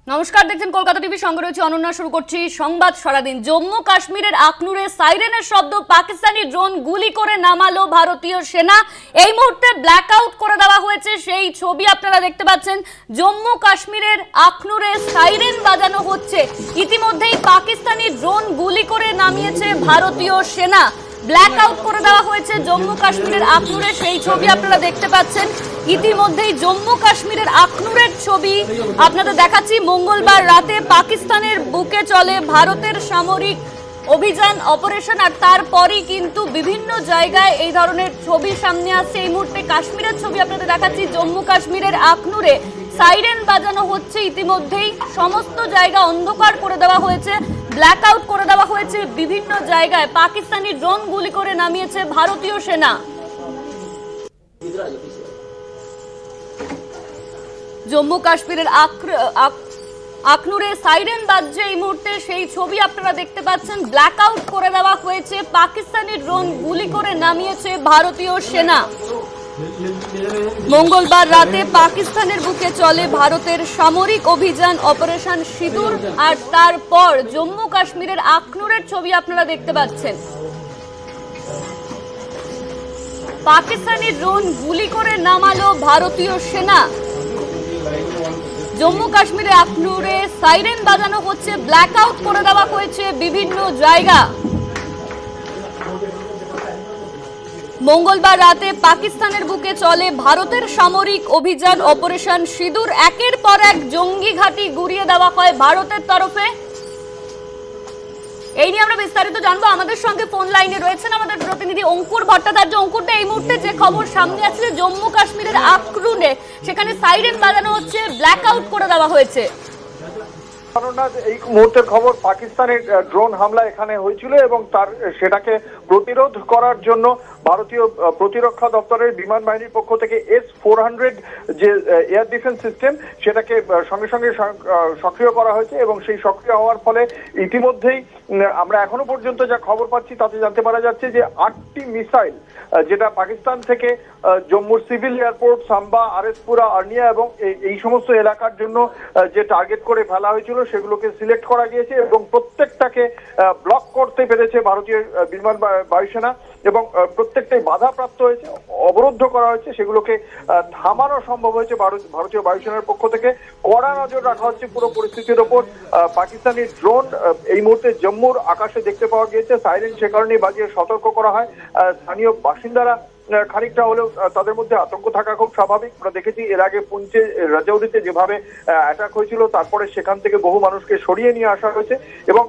নমস্কার, দেখছেন কলকাতা টিভি, সঙ্গে রয়েছে অনন্যা। শুরু করছি সংবাদ সারাদিন। জম্মু কাশ্মীরের আখনুরে সাইরেনের শব্দ, পাকিস্তানি ড্রোন গুলি করে নামালো ভারতীয় সেনা। এই মুহূর্তে ব্ল্যাক আউট করে দেওয়া হয়েছে, সেই ছবি আপনারা দেখতে পাচ্ছেন। জম্মু কাশ্মীরের আখনুরে সাইরেন বাজানো হচ্ছে, ইতিমধ্যেই পাকিস্তানি ড্রোন গুলি করে নামিয়েছে ভারতীয় সেনা। ব্ল্যাক আউট করে দেওয়া হয়েছে জম্মু কাশ্মীরের আখনুরে, সেই ছবি আপনারা দেখতে পাচ্ছেন। ইতিমধ্যেই জম্মু কাশ্মীরের আখনুরের ছবি আপনাদের দেখাচ্ছি। মঙ্গলবার রাতে পাকিস্তানের বুকে চলে ভারতের সামরিক অভিযান অপারেশন, আর তারপরই কিন্তু বিভিন্ন জায়গায় এই ধরনের ছবি সামনে আসছে। এই মুহূর্তে কাশ্মীরের ছবি আপনাদের দেখাচ্ছি। জম্মু কাশ্মীরের আখনুরে সাইরেন বাজানো হচ্ছে, ইতিমধ্যেই সমস্ত জায়গা অন্ধকার করে দেওয়া হয়েছে, ব্ল্যাক আউট করে দেওয়া হয়েছে। বিভিন্ন জায়গায় পাকিস্তানি ড্রোন গুলি করে নামিয়েছে ভারতীয় সেনা। জম্মু কাশ্মীরের আখনুরে সাইরেন বাজছে এই মুহূর্তে, সেই ছবি আপনারা দেখতে পাচ্ছেন। ব্ল্যাক আউট করে দেওয়া হয়েছে, পাকিস্তানি ড্রোন গুলি করে নামিয়েছে ভারতীয় সেনা। মঙ্গলবার রাতে পাকিস্তানের বুকে চলে ভারতের সামরিক অভিযান অপারেশন সিঁদুর, আর তারপর জম্মু কাশ্মীরের আখনুরের ছবি আপনারা দেখতে পাচ্ছেন। পাকিস্তানি ড্রোন গুলি করে নামালো ভারতীয় সেনা। জম্মু কাশ্মীরে আখনুরে সাইরেন বাজানো হচ্ছে, ব্ল্যাক আউট করে দেওয়া হয়েছে বিভিন্ন জায়গা। মঙ্গলবার রাতে পাকিস্তানের বুকে চলে ভারতের সামরিক অভিযান অপারেশন সিঁদুর। একের পর এক জঙ্গি ঘাঁটি গুড়িয়ে দেওয়া হয় ভারতের তরফে। এই নিয়ে আমরা বিস্তারিত জানবো। আমাদের সঙ্গে ফোন লাইনে রয়েছেন আমাদের প্রতিনিধি অঙ্কুর ভট্টাচার্য। অঙ্কুর, এই মুহূর্তে যে খবর সামনে আসছে, জম্মু কাশ্মীরের আখনুরে সেখানে সাইরেন বাজানো হচ্ছে, ব্ল্যাক আউট করে দেওয়া হয়েছে। এই মুহূর্তের খবর, পাকিস্তানের ড্রোন হামলা এখানে হয়েছিল এবং সেটাকে প্রতিরোধ করার জন্য ভারতীয় প্রতিরক্ষা দপ্তরের বিমান বাহিনীর পক্ষ থেকে S-400 যে এয়ার ডিফেন্স সিস্টেম, সেটাকে সঙ্গে সঙ্গে সক্রিয় করা হয়েছে এবং সেই সক্রিয় হওয়ার ফলে ইতিমধ্যেই আমরা এখনো পর্যন্ত যা খবর পাচ্ছি তাতে জানতে পারা যাচ্ছে যে 8টি মিসাইল, যেটা পাকিস্তান থেকে জম্মুর সিভিল এয়ারপোর্ট, সাম্বা, আরএসপুরা, আর্নিয়া এবং এই সমস্ত এলাকার জন্য যে টার্গেট করে ফেলা হয়েছিল সেগুলোকে সিলেক্ট করা গিয়েছে এবং প্রত্যেকটাকে ব্লক করতে পেরেছে ভারতীয় বিমান বায়ুসেনা এবং প্রত্যেকটাই বাধাপ্রাপ্ত হয়েছে, অবরুদ্ধ করা হয়েছে। সেগুলোকে থামানো সম্ভব হয়েছে ভারতীয় বায়ুসেনার পক্ষ থেকে। কড়া নজর রাখা হচ্ছে পুরো পরিস্থিতির ওপর। পাকিস্তানি ড্রোন এই মুহূর্তে জম্মুর আকাশে দেখতে পাওয়া গিয়েছে, সাইরেন সে কারণেই বাজিয়ে সতর্ক করা হয়। স্থানীয় বাসিন্দারা খানিকটা হলেও তাদের মধ্যে আতঙ্ক থাকা খুব স্বাভাবিক। আমরা দেখেছি এর আগে পুঞ্চে, রাজৌরিতে যেভাবে অ্যাটাক হয়েছিল, তারপরে সেখান থেকে বহু মানুষকে সরিয়ে নিয়ে আসা হয়েছে এবং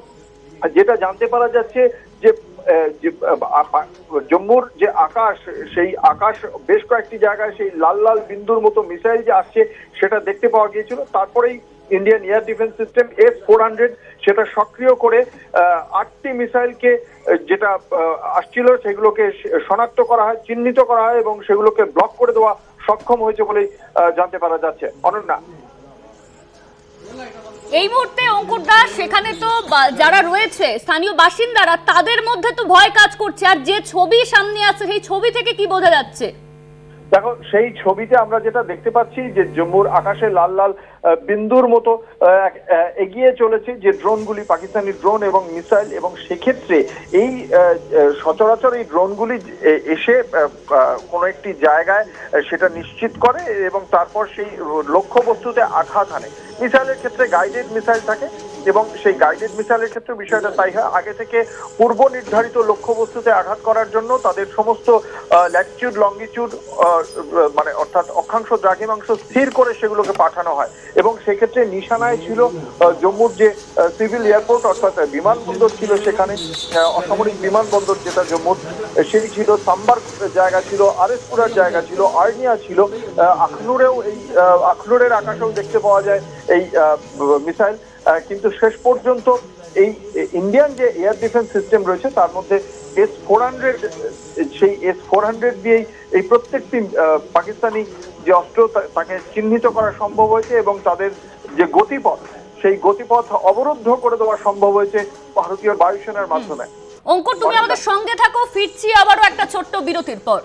যেটা জানতে পারা যাচ্ছে যে জম্মুর যে আকাশ, সেই আকাশ বেশ কয়েকটি জায়গায় সেই লাল লাল বিন্দুর মতো মিসাইল যে আসছে সেটা দেখতে পাওয়া গিয়েছিল। তারপরেই Indian air defence system S-400 সেটা সক্রিয় করে 8টি মিসাইলকে যেটা আসছিল সেগুলোকে শনাক্ত করা হয়, চিহ্নিত করা হয় এবং সেগুলোকে ব্লক করে দেওয়া সক্ষম হয়েছে বলেই জানতে পারা যাচ্ছে। অনন্যা, এই মুহূর্তে অঙ্কুর দাস, সেখানে তো যারা রয়েছে স্থানীয় বাসিন্দারা, তাদের মধ্যে তো ভয় কাজ করছে, আর যে ছবি সামনে আসছে সেই ছবি থেকে কি বোঝা যাচ্ছে? দেখো, সেই ছবিতে আমরা যেটা দেখতে পাচ্ছি যে জম্মুর আকাশে লাল লাল বিন্দুর মতো এগিয়ে চলেছে যে ড্রোনগুলি, পাকিস্তানি ড্রোন এবং মিসাইল, এবং সেক্ষেত্রে এই সচরাচর এই ড্রোনগুলি এসে কোনো একটি জায়গায় সেটা নিশ্চিত করে এবং তারপর সেই লক্ষ্যবস্তুতে আঘাত হানে। মিসাইলের ক্ষেত্রে গাইডেড মিসাইল থাকে এবং সেই গাইডেড মিসাইলের ক্ষেত্রে বিষয়টা তাই হয়। আগে থেকে পূর্ব নির্ধারিত লক্ষ্যবস্তুতে আঘাত করার জন্য তাদের সমস্ত ল্যাটিটিউড, লঙ্গিটিউড, মানে অর্থাৎ অক্ষাংশ, দ্রাঘিমাংশ স্থির করে সেগুলোকে পাঠানো হয় এবং সেক্ষেত্রে নিশানায় ছিল জম্মুর যে সিভিল এয়ারপোর্ট অর্থাৎ বিমানবন্দর ছিল, সেখানে অসামরিক বিমানবন্দর যেটা জম্মুর, সেই ছিল, সাম্বার জায়গা ছিল, আরএসপুরার জায়গা ছিল, আর্নিয়া ছিল, আখনুরেও এই আখনুরের আকাশেও দেখতে পাওয়া যায় এই মিসাইল। কিন্তু শেষ পর্যন্ত এই ইন্ডিয়ান যে এয়ার ডিফেন্স সিস্টেম রয়েছে তার মধ্যে S-400, সেই S-400 দিয়েই এই প্রত্যেকটি পাকিস্তানি যে অস্ত্র তাকে চিহ্নিত করা সম্ভব হয়েছে এবং তাদের যে গতিপথ, সেই গতিপথ অবরুদ্ধ করে দেওয়া সম্ভব হয়েছে ভারতীয় বায়ুসেনার মাধ্যমে। অঙ্কুর, তুমি আমাদের সঙ্গে থাকো, ফিরছি আবারও একটা ছোট্ট বিরতির পর।